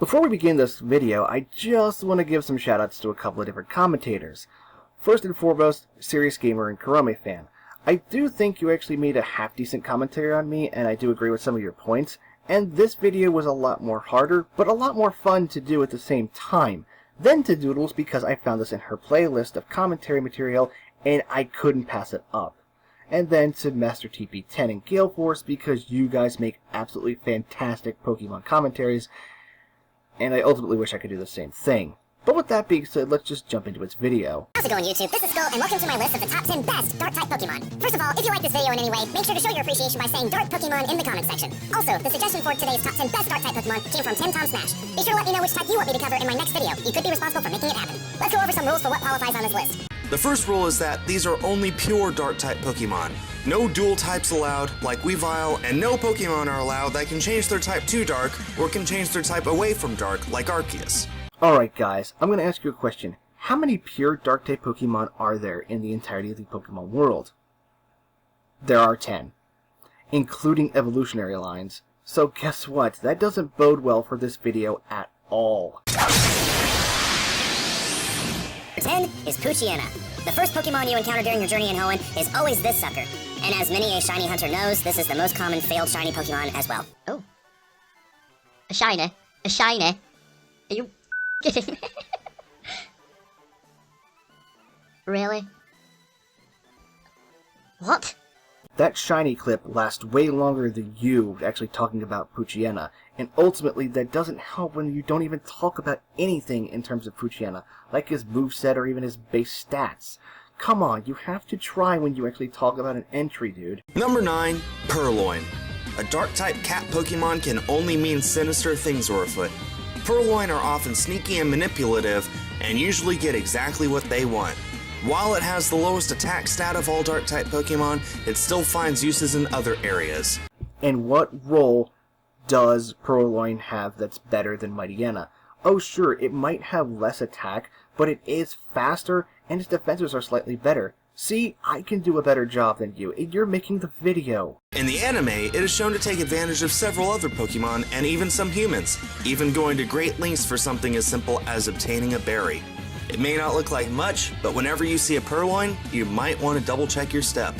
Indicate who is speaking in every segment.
Speaker 1: Before we begin this video, I just want to give some shoutouts to a couple of different commentators. First and foremost, Serious Gamer and Kurome fan. I do think you actually made a half-decent commentary on me, and I do agree with some of your points, and this video was a lot more harder, but a lot more fun to do at the same time. Then to Doodles, because I found this in her playlist of commentary material, and I couldn't pass it up. And then to MasterTP10 and Galeforce, because you guys make absolutely fantastic Pokemon commentaries, and I ultimately wish I could do the same thing. But with that being said, let's just jump into its video.
Speaker 2: How's it going, YouTube? This is Skull, and welcome to my list of the top 10 best Dark-type Pokemon. First of all, if you like this video in any way, make sure to show your appreciation by saying Dark Pokemon in the comments section. Also, the suggestion for today's top 10 best Dark-type Pokemon came from 10 Tom Smash. Be sure to let me know which type you want me to cover in my next video. You could be responsible for making it happen. Let's go over some rules for what qualifies on this list.
Speaker 3: The first rule is that these are only pure Dark-type Pokemon. No dual types allowed, like Weavile, and no Pokemon are allowed that can change their type to Dark, or can change their type away from Dark, like Arceus.
Speaker 1: Alright guys, I'm going to ask you a question. How many pure Dark-type Pokemon are there in the entirety of the Pokemon world? There are 10, including evolutionary lines. So guess what? That doesn't bode well for this video at all.
Speaker 2: 10 is Poochyena. The first Pokemon you encounter during your journey in Hoenn is always this sucker. And as many a shiny hunter knows, this is the most common failed shiny Pokemon as well.
Speaker 4: Oh. A shiny. A shiny. Are you kidding me? Really? What?
Speaker 1: That shiny clip lasts way longer than you actually talking about Poochyena, and ultimately that doesn't help when you don't even talk about anything in terms of Poochyena, like his moveset or even his base stats. Come on, you have to try when you actually talk about an entry, dude.
Speaker 3: Number 9, Purloin. A Dark-type cat Pokemon can only mean sinister things are afoot. Purloin are often sneaky and manipulative, and usually get exactly what they want. While it has the lowest attack stat of all Dark-type Pokemon, it still finds uses in other areas.
Speaker 1: And what role does Purloin have that's better than Mightyena? Oh sure, it might have less attack, but it is faster, and its defenses are slightly better. See, I can do a better job than you, and you're making the video.
Speaker 3: In the anime, it is shown to take advantage of several other Pokemon, and even some humans, even going to great lengths for something as simple as obtaining a berry. It may not look like much, but whenever you see a Purloin, you might want to double check your step.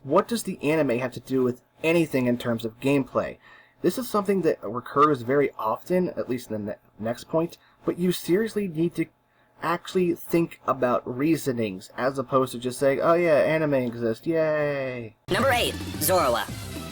Speaker 1: What does the anime have to do with anything in terms of gameplay? This is something that recurs very often, at least in the next point, but you seriously need to actually think about reasonings, as opposed to just saying, oh yeah, anime exists, yay!
Speaker 5: Number 8, Zorua.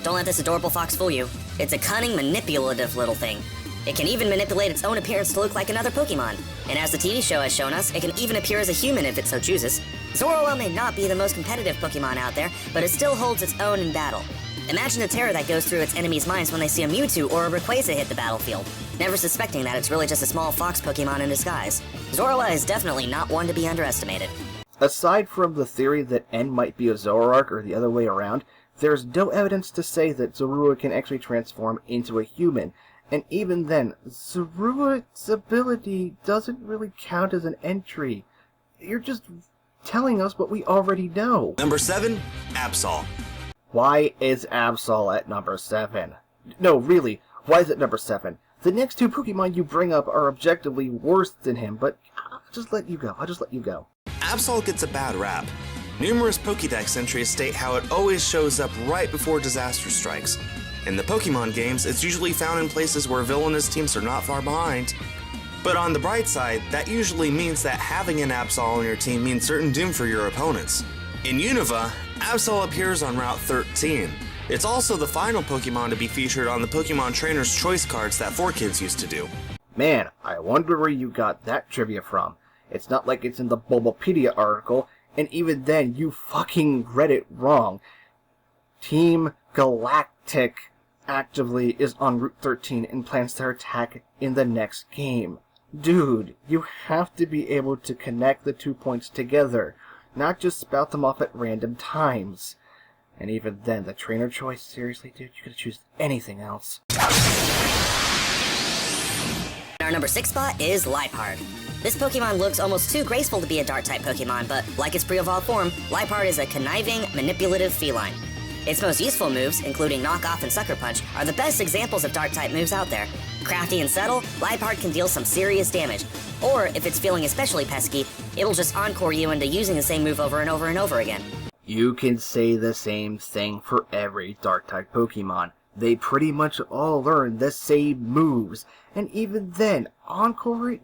Speaker 5: Don't let this adorable fox fool you. It's a cunning, manipulative little thing. It can even manipulate its own appearance to look like another Pokemon. And as the TV show has shown us, it can even appear as a human if it so chooses. Zorua may not be the most competitive Pokemon out there, but it still holds its own in battle. Imagine the terror that goes through its enemies' minds when they see a Mewtwo or a Rayquaza hit the battlefield, never suspecting that it's really just a small fox Pokemon in disguise. Zorua is definitely not one to be underestimated.
Speaker 1: Aside from the theory that N might be a Zoroark or the other way around, there's no evidence to say that Zorua can actually transform into a human. And even then, Zorua's ability doesn't really count as an entry. You're just telling us what we already know.
Speaker 3: Number 7, Absol.
Speaker 1: Why is Absol at number 7? No, really, why is it number 7? The next two Pokemon you bring up are objectively worse than him, but I'll just let you go.
Speaker 3: Absol gets a bad rap. Numerous Pokédex entries state how it always shows up right before disaster strikes. In the Pokemon games, it's usually found in places where villainous teams are not far behind. But on the bright side, that usually means that having an Absol on your team means certain doom for your opponents. In Unova, Absol appears on Route 13. It's also the final Pokemon to be featured on the Pokemon Trainer's Choice cards that 4Kids used to do.
Speaker 1: Man, I wonder where you got that trivia from. It's not like it's in the Bulbapedia article, and even then, you fucking read it wrong. Team Galactic actively is on Route 13 and plans their attack in the next game. Dude, you have to be able to connect the 2 points together, not just spout them off at random times. And even then, the trainer choice, seriously dude, you could choose anything else.
Speaker 5: Our number 6 spot is Liepard. This Pokemon looks almost too graceful to be a Dark-type Pokemon, but like its pre-evolved form, Liepard is a conniving, manipulative feline. Its most useful moves, including Knock Off and Sucker Punch, are the best examples of Dark-type moves out there. Crafty and subtle, Liepard can deal some serious damage. Or, if it's feeling especially pesky, it'll just encore you into using the same move over and over and over again.
Speaker 1: You can say the same thing for every Dark-type Pokemon. They pretty much all learn the same moves. And even then, Encore,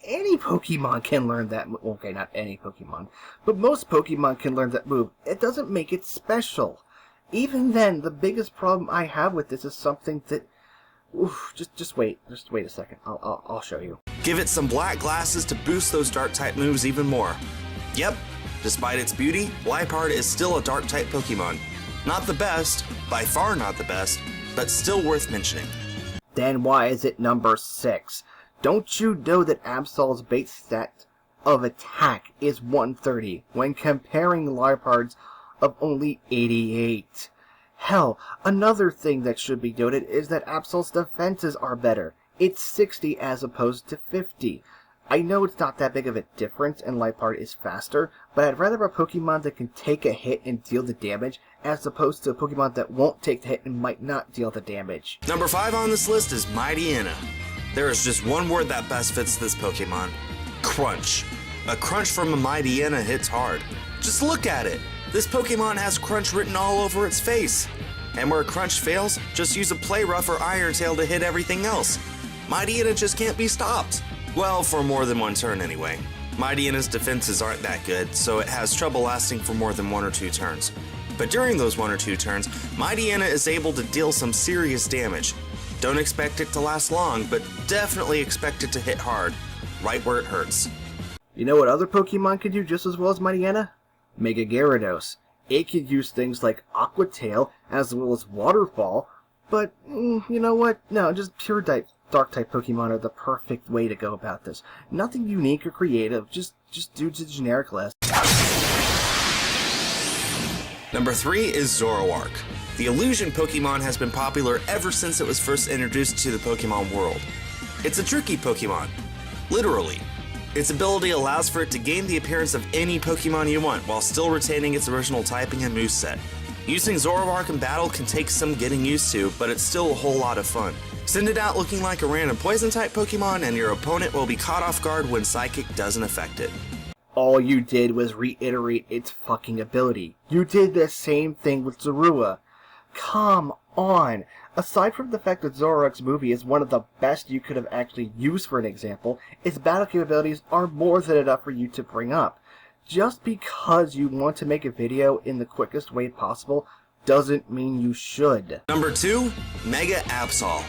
Speaker 1: any Pokemon can learn that move. Okay, not any Pokemon, but most Pokemon can learn that move. It doesn't make it special. Even then, the biggest problem I have with this is something that... Oof, just wait a second. I'll show you.
Speaker 3: Give it some black glasses to boost those Dark-type moves even more. Yep, despite its beauty, Liepard is still a Dark-type Pokemon. Not the best, by far not the best, but still worth mentioning.
Speaker 1: Then why is it number 6? Don't you know that Absol's base stat of attack is 130 when comparing Liepard's of only 88? Hell, another thing that should be noted is that Absol's defenses are better. It's 60 as opposed to 50. I know it's not that big of a difference and Liepard is faster, but I'd rather have a Pokemon that can take a hit and deal the damage as opposed to a Pokemon that won't take the hit and might not deal the damage.
Speaker 3: Number 5 on this list is Mightyena. There is just one word that best fits this Pokemon. Crunch. A crunch from a Mightyena hits hard. Just look at it. This Pokemon has crunch written all over its face. And where crunch fails, just use a Play Rough or Iron Tail to hit everything else. Mightyena just can't be stopped. Well, for more than one turn anyway. Mightyena's defenses aren't that good, so it has trouble lasting for more than 1 or 2 turns. But during those 1 or 2 turns, Mightyena is able to deal some serious damage. Don't expect it to last long, but definitely expect it to hit hard, right where it hurts.
Speaker 1: You know what other Pokemon can do just as well as Mightyena? Mega Gyarados. It can use things like Aqua Tail as well as Waterfall, but you know what? No, just pure Dark-type Pokemon are the perfect way to go about this. Nothing unique or creative, just do the generic list.
Speaker 3: Number 3 is Zoroark. The illusion Pokemon has been popular ever since it was first introduced to the Pokemon world. It's a tricky Pokemon. Literally. Its ability allows for it to gain the appearance of any Pokemon you want while still retaining its original typing and moveset. Using Zoroark in battle can take some getting used to, but it's still a whole lot of fun. Send it out looking like a random Poison-type Pokemon and your opponent will be caught off guard when Psychic doesn't affect it.
Speaker 1: All you did was reiterate its fucking ability. You did the same thing with Zorua. Come on! Aside from the fact that Zoroark's movie is one of the best you could have actually used for an example, its battle capabilities are more than enough for you to bring up. Just because you want to make a video in the quickest way possible doesn't mean you should.
Speaker 3: Number 2, Mega Absol.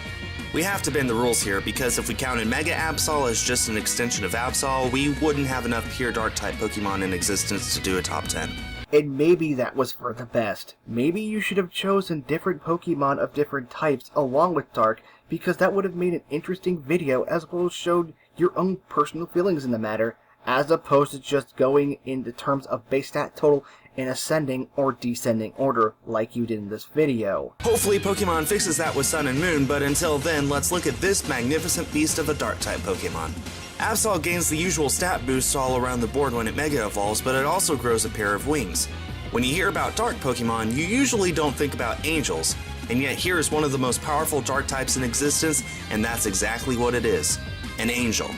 Speaker 3: We have to bend the rules here because if we counted Mega Absol as just an extension of Absol, we wouldn't have enough pure Dark-type Pokemon in existence to do a top 10.
Speaker 1: And maybe that was for the best. Maybe you should have chosen different Pokemon of different types along with Dark, because that would have made an interesting video as well as showed your own personal feelings in the matter, as opposed to just going into terms of base stat total in ascending or descending order like you did in this video.
Speaker 3: Hopefully Pokemon fixes that with Sun and Moon, but until then, let's look at this magnificent beast of a Dark-type Pokemon. Absol gains the usual stat boosts all around the board when it Mega Evolves, but it also grows a pair of wings. When you hear about Dark Pokemon, you usually don't think about Angels, and yet here is one of the most powerful Dark types in existence, and that's exactly what it is. An Angel.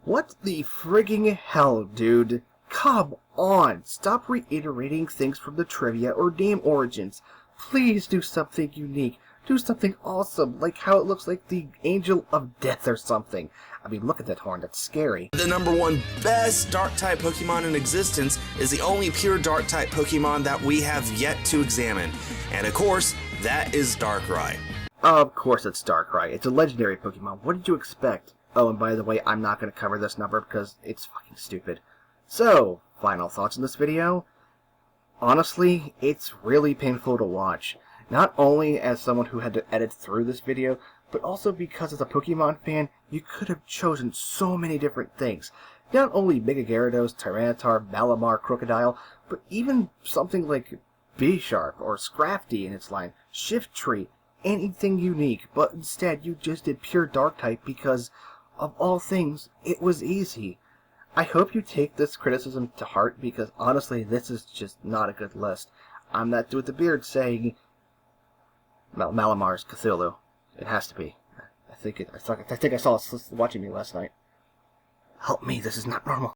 Speaker 1: What the frigging hell, dude? Come on! Stop reiterating things from the trivia or name origins. Please do something unique. Do something awesome, like how it looks like the Angel of Death or something. I mean, look at that horn, that's scary.
Speaker 3: The number 1 best Dark-type Pokemon in existence is the only pure Dark-type Pokemon that we have yet to examine. And of course, that is Darkrai.
Speaker 1: Of course it's Darkrai. It's a legendary Pokemon. What did you expect? Oh, and by the way, I'm not going to cover this number because it's fucking stupid. So, final thoughts on this video? Honestly, it's really painful to watch. Not only as someone who had to edit through this video, but also because as a Pokemon fan, you could have chosen so many different things. Not only Mega Gyarados, Tyranitar, Malamar, Crocodile, but even something like Bisharp or Scrafty in its line, Shiftry, anything unique, but instead you just did pure Dark-type because, of all things, it was easy. I hope you take this criticism to heart because honestly, this is just not a good list. I'm that dude with the beard saying, Malamar's Cthulhu. It has to be. I think I saw it watching me last night. Help me, this is not normal.